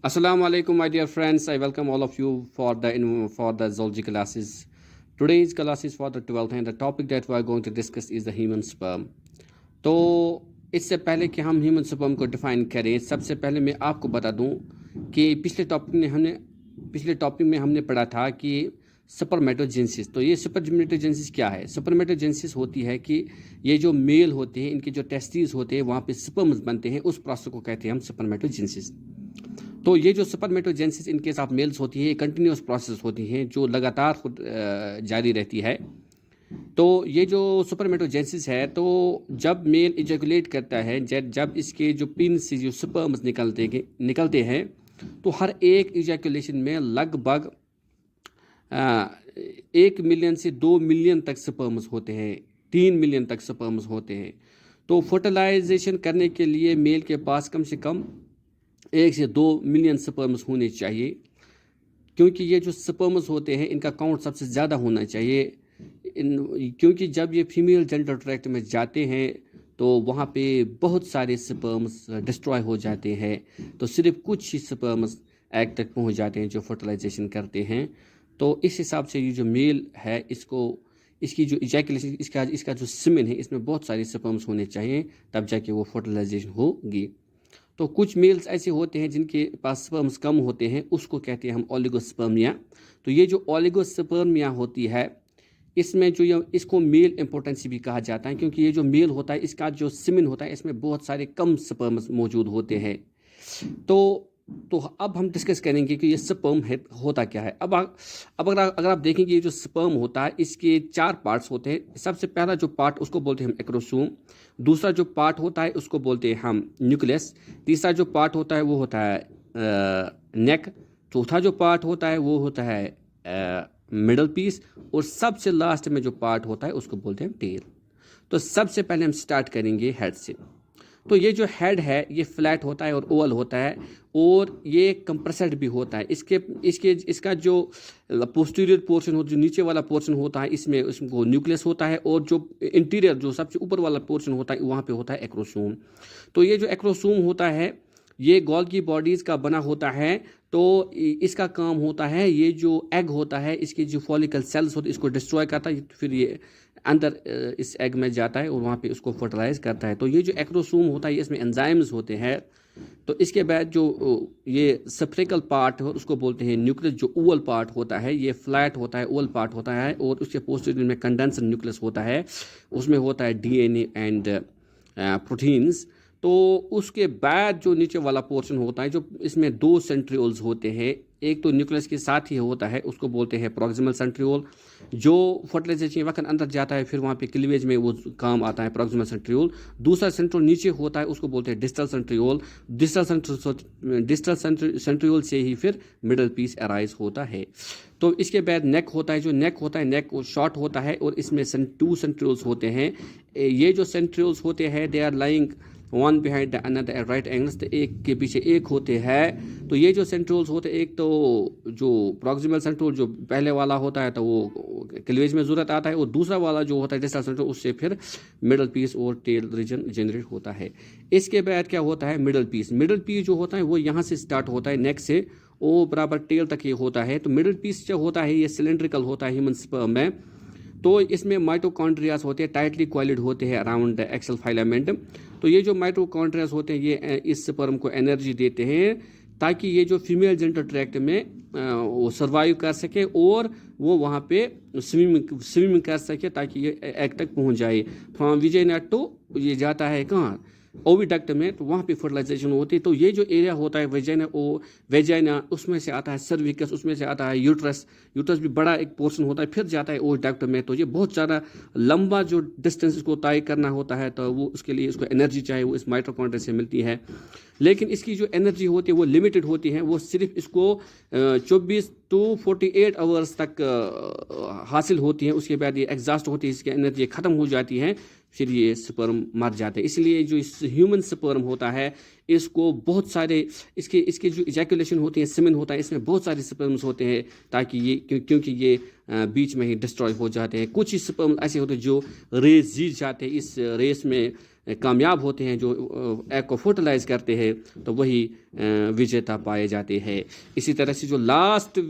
Assalamu alaikum, my dear friends. I welcome all of you for the zoology classes. Today's class is for the 12th, and the topic that we are going to discuss is the human sperm. तो इससे पहले कि हम human sperm को define करें, सबसे पहले मैं आपको बता दूं कि पिछले टॉपिक में हमने पढ़ा था कि स्पर्मेटोजेनेसिस। तो ये स्पर्मेटोजेनेसिस क्या है? स्पर्मेटोजेनेसिस होती है कि ये जो मेल होते हैं, इनके जो टेस्टिस होते हैं, वहाँ पे स्पर्म्स बनते हैं, उस प्रोसेस को कहते हैं हम स्पर्मेटोजेनेसिस। तो ये जो स्पर्मेटोजेनेसिस इनके साथ मेल्स होती है, ये कंटिन्यूस प्रोसेस होती हैं जो लगातार जारी रहती है। तो ये जो स्पर्मेटोजेनेसिस है, तो जब मेल इजैकुलेट करता है, जब इसके जो पिन से जो स्पर्म्स निकलते हैं, तो हर एक इजैकुलेशन में लगभग 1 मिलियन से 2 मिलियन तक स्पर्म्स होते हैं, 3 मिलियन तक स्पर्म्स होते हैं। तो फर्टिलाइजेशन करने के लिए मेल के पास कम से कम 1 से 2 मिलियन स्पर्म्स होने चाहिए, क्योंकि ये जो स्पर्म्स होते हैं इनका काउंट सबसे ज़्यादा होना चाहिए। क्योंकि जब ये फीमेल जेनिटल ट्रैक्ट में जाते हैं तो वहाँ पे बहुत सारे स्पर्म्स डिस्ट्रॉय हो जाते हैं, तो सिर्फ कुछ ही स्पर्म्स एग तक पहुँच जाते हैं जो फर्टिलाइजेशन करते हैं। तो इस हिसाब से ये जो मेल है, इसकी जो इजैकुलेशन, इसका जो सीमेन है, इसमें बहुत सारे स्पर्म्स होने चाहिए, तब जाके वो फर्टिलाइजेशन होगी। तो कुछ मेल्स ऐसे होते हैं जिनके पास स्पर्म्स कम होते हैं, उसको कहते हैं हम ओलिगोस्पर्मिया। तो ये जो ओलिगोस्पर्मिया होती है, इसमें जो इसको मेल इम्पोर्टेंसी भी कहा जाता है, क्योंकि ये जो मेल होता है, इसका जो सीमेन होता है, इसमें बहुत सारे कम स्पर्म्स मौजूद होते हैं। तो अब हम डिस्कस करेंगे कि ये स्पर्म होता क्या है। अब अगर आप देखेंगे, ये जो स्पर्म होता है, इसके 4 पार्ट्स होते हैं। सबसे पहला जो पार्ट, उसको बोलते हैं हम एक्रोसोम। दूसरा जो पार्ट होता है, उसको बोलते हैं हम न्यूक्लियस। तीसरा जो पार्ट होता है, वो होता है नेक। चौथा जो पार्ट होता है, वो होता है मिडल पीस। और सबसे लास्ट में जो पार्ट होता है, उसको बोलते हैं टेल। तो सबसे पहले हम स्टार्ट करेंगे हेड से। तो ये जो हेड है, ये फ्लैट होता है और ओवल होता है, और ये कंप्रेस्ड भी होता है। इसका जो पोस्टीरियर पोर्शन हो, जो नीचे वाला पोर्शन होता है, इसको न्यूक्लियस होता है, और जो इंटीरियर, जो सबसे ऊपर वाला पोर्शन होता है, वहाँ पे होता है एक्रोसोम। तो ये जो एक्रोसोम होता है, ये गोल्गी बॉडीज़ का बना होता है। तो इसका काम होता है, ये जो एग होता है, इसके जो फॉलिकल सेल्स होते हैं, इसको डिस्ट्रॉय करता है, फिर ये अंदर इस एग में जाता है और वहाँ पे उसको फर्टिलाइज करता है। तो ये जो एक्रोसोम होता है, इसमें एंजाइम्स होते हैं। तो इसके बाद जो ये स्फेरिकल पार्ट है, उसको बोलते हैं न्यूक्लियस। जो ओवल पार्ट होता है, ये फ्लैट होता है, ओवल पार्ट होता है, और उसके पोस्टीरियर में कंडेंसर न्यूक्लियस होता है, उसमें होता है डीएनए एंड प्रोटीन्स। तो उसके बाद जो नीचे वाला पोर्शन होता है, जो इसमें 2 सेंट्रियोल्स होते हैं, एक तो न्यूक्लियस के साथ ही होता है, उसको बोलते हैं प्रॉक्सिमल सेंट्रियोल। जो फर्टिलाइजेशन के वक्त अंदर जाता है, फिर वहाँ पे क्लीवेज में वो काम आता है प्रॉक्सिमल सेंट्रियोल। दूसरा सेंट्रियोल नीचे होता है, उसको बोलते हैं डिस्टल सेंट्रियोल। डिस्टल सेंट्रियोल से ही फिर मिडल पीस अराइज होता है। तो इसके बाद नेक होता है। जो नेक होता है, नेक शॉर्ट होता है, और इसमें 2 सेंट्रियोल्स होते हैं। ये जो सेंट्रियोल्स होते हैं, they are lying one behind the another right angles. तो एक के पीछे एक होते हैं। तो ये जो सेंट्रियोल्स होते हैं, एक तो जो प्रॉक्सिमल सेंट्रियोल जो पहले वाला होता है, तो वो क्लीवेज में ज़रूरत आता है, और दूसरा वाला जो होता है डिस्टल सेंट्रियोल, उससे फिर मिडल पीस और टेल रीजन जनरेट होता है। इसके बाद क्या होता है, मिडल पीस। मिडल पीस जो होता है, वो यहाँ से स्टार्ट होता है, नेक से वो बराबर टेल तक ये होता है। तो मिडल पीस जो होता है, ये सिलेंड्रिकल होता है ह्यूमन स्पर्म में। तो इसमें माइटोकॉन्ड्रियाज होते हैं, टाइटली कॉइल्ड होते हैं अराउंड द एक्सल फिलामेंट। तो ये जो माइटोकॉन्ड्रियाज होते हैं, ये इस स्पर्म को एनर्जी देते हैं, ताकि ये जो फीमेल जेनिटल ट्रैक्ट में वो सर्वाइव कर सके, और वो वहाँ पे स्विमिंग कर सके, ताकि ये एग तक पहुँच जाए। फ्रॉम विजाइना टू ये जाता है कहाँ, ओविडक्ट में, तो वहाँ पे फर्टिलाइजेशन होती है। तो ये जो एरिया होता है वेजाइना, उसमें से आता है सर्विकस, उसमें से आता है यूट्रस भी बड़ा एक पोर्शन होता है, फिर जाता है ओविडक्ट में। तो ये बहुत ज़्यादा लंबा जो डिस्टेंस इसको तय करना होता है, तो वो उसके लिए इसको एनर्जी चाहिए, वो इस माइटोकॉन्ड्रिया से मिलती है। लेकिन इसकी जो एनर्जी होती है, वो लिमिटेड होती है। वो सिर्फ इसको 24 to 48 आवर्स तक हासिल होती है। उसके बाद ये एग्जॉस्ट होती है, इसकी एनर्जी ख़त्म हो जाती है, फिर ये स्पर्म मर जाते हैं। इसलिए जो इस ह्यूमन स्पर्म होता है, इसको बहुत सारे इसके जो इजैकुलेशन होती है, सीमेन होता है, इसमें बहुत सारे स्पर्म्स होते हैं, ताकि ये क्योंकि ये बीच में ही डिस्ट्रॉय हो जाते हैं। कुछ ही स्पर्म ऐसे होते हैं जो रेस जीत जाते हैं। इस रेस में कामयाब होते हैं, जो एग को फर्टिलाइज करते हैं, तो वही विजेता पाए जाते हैं। इसी तरह से जो लास्ट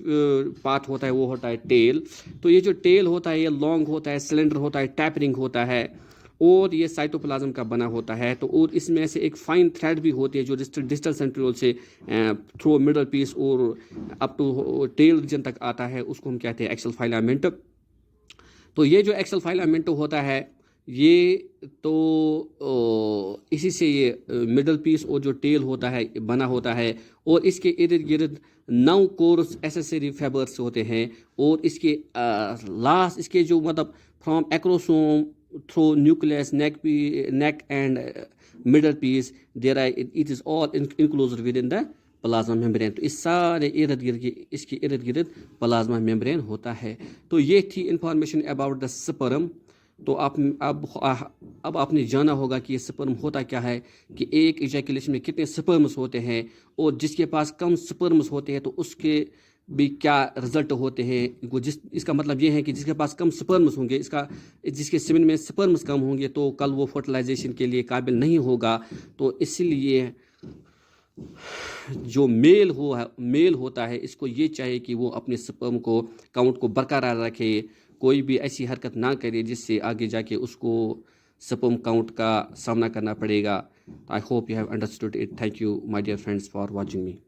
पार्ट होता है वो होता है टेल। तो ये जो टेल होता है ये लॉन्ग होता है, सिलेंडर होता है, टैपरिंग होता है, और ये साइटोप्लाज्म का बना होता है। तो और इसमें से एक फाइन थ्रेड भी होती है जो डिस्टल सेंट्रियोल से थ्रू मिडल पीस और अप टू टेल रीजन तक आता है, उसको हम कहते हैं एक्सल फाइलामेंट। तो ये जो एक्सल फाइलामेंटो होता है ये तो इसी से ये मिडल पीस और जो टेल होता है बना होता है, और इसके इर्द गिर्द 9 कोर्स एसेसरी फाइबर्स होते हैं, और इसके लास्ट इसके जो मतलब from acrosome through nucleus neck and middle piece there are it is all included with in the plasma membrane. तो इस सारे इर्द गिर्द इसके इर्द गिर्द प्लाज्मा मेम्ब्रेन होता है। तो ये थी इंफॉर्मेशन अबाउट द स्पर्म। तो अब आपने जाना होगा कि ये स्पर्म होता क्या है, कि एक इजैकुलेशन में कितने स्पर्म्स होते हैं, और जिसके पास कम स्पर्म्स होते हैं तो उसके भी क्या रिजल्ट होते हैं। वो इसका मतलब ये है कि जिसके पास कम स्पर्म्स होंगे, जिसके सेमेन में स्पर्म्स कम होंगे, तो कल वो फर्टिलाइजेशन के लिए काबिल नहीं होगा। तो इसलिए जो मेल होता है, इसको ये चाहिए कि वो अपने स्पर्म को काउंट को बरकरार रखे, कोई भी ऐसी हरकत ना करे जिससे आगे जाके उसको स्पर्म काउंट का सामना करना पड़ेगा। I hope you have understood it. Thank you my dear friends for watching me.